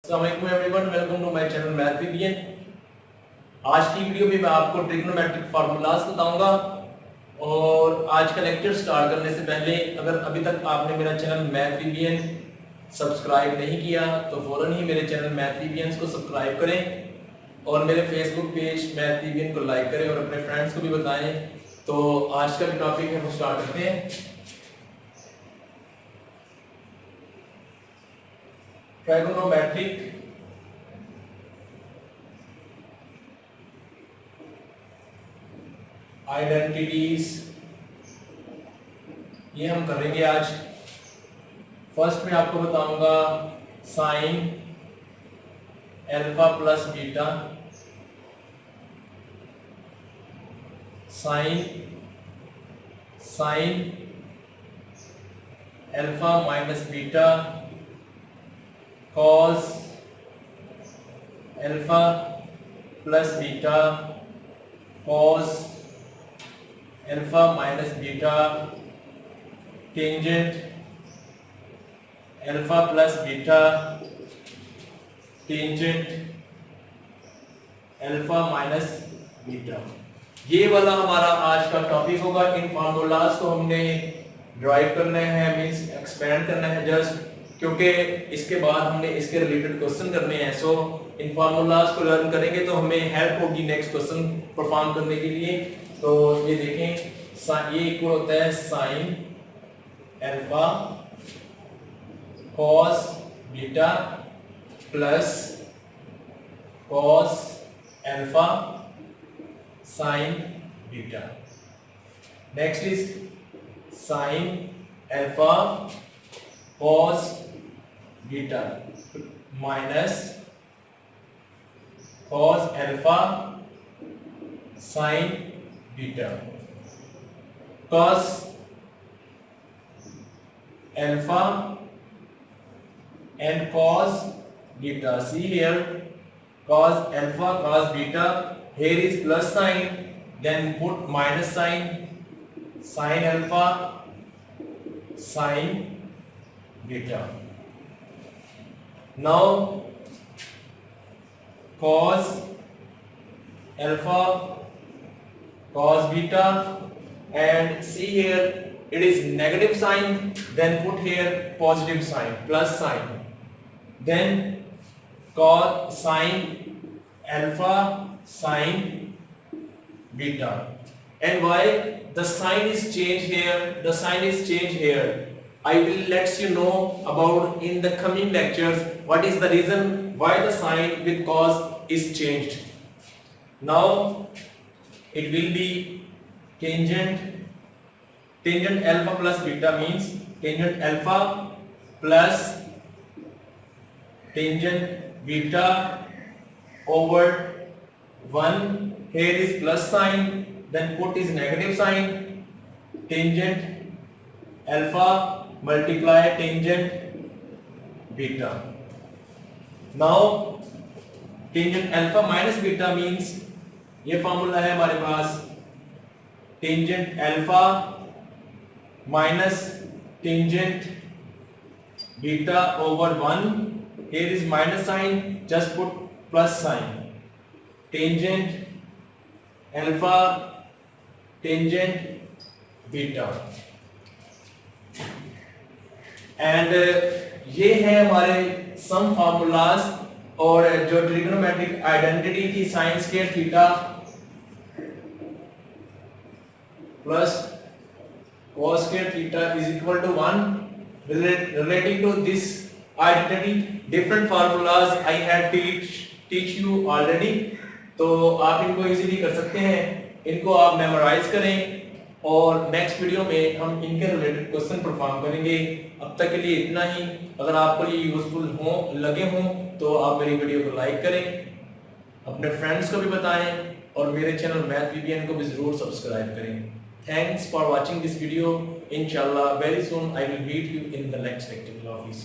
अस्सलाम वालेकुम everyone, welcome to my channel math VBN. आज की वीडियो में मैं आपको ट्रिग्नोमेट्रिक फार्मूलाज बताऊंगा। और आज का लेक्चर स्टार्ट करने से पहले अगर अभी तक आपने मेरा चैनल मैथ वीबीएन सब्सक्राइब नहीं किया तो फौरन ही मेरे चैनल मैथ वीबीएन को सब्सक्राइब करें और मेरे फेसबुक पेज मैथ वीबीएन को लाइक करें और अपने फ्रेंड्स को भी बताएं। तो आज का जो टॉपिक है वो स्टार्ट करते हैं। ट्राइगोनोमेट्रिक आइडेंटिटीज, ये हम करेंगे आज। फर्स्ट में आपको बताऊंगा sine alpha plus beta, sine alpha minus beta, cos alpha plus beta, cos alpha minus beta, tangent alpha plus beta, tangent alpha minus beta. ये वाला हमारा आज का टॉपिक होगा। इन फार्मूलाज को हमने ड्राइव करना है, मींस एक्सपेंड करना है जस्ट, क्योंकि इसके बाद हमने इसके रिलेटेड क्वेश्चन करने हैं। सो इन फार्मूलाज को लर्न करेंगे तो हमें हेल्प होगी नेक्स्ट क्वेश्चन परफॉर्म करने के लिए। तो ये देखें, ये इक्वल होता है sine alpha cos beta plus cos alpha sign beta. Next is sine alpha cos beta minus cos alpha sign beta. cos alpha and cos beta. See here, cos alpha cos beta, here is plus sign, then put minus sign, sin alpha sin beta. Now cos alpha cos beta, and see here it is negative sign, then put here positive sign plus sign, then cos sin alpha sin beta. And why the sign is changed here, the sign is changed here, I will let you know about in the coming lectures what is the reason why the sign with cos is changed. Now it will be tangent alpha plus beta, means tangent alpha plus tangent beta over 1. Here is plus sign, then put is negative sign, tangent alpha multiply tangent beta. Now tangent alpha minus beta means ये formula है हमारे पास tangent alpha minus tangent beta over 1. here is minus sign, just put plus sign, tangent alpha tangent beta. And ये है हमारे sum formulas. और जो trigonometric identity थी sine square theta plus cos square theta is equal to 1. Relating to this identity, different formulas I had teach you already. तो आप इनको easily कर सकते हैं, इनको आप मेमोराइज करें और नेक्स्ट वीडियो में हम इनके रिलेटेड क्वेश्चन परफॉर्म करेंगे। अब तक के लिए इतना ही। अगर आपको ये यूजफुल लगे हों तो आप मेरी वीडियो को लाइक करें, अपने फ्रेंड्स को भी बताएं और मेरे चैनल मैथ वीबीएन को भी जरूर सब्सक्राइब करें। Thanks for watching this video. Inshallah, very soon I will meet you in the next lecture of this.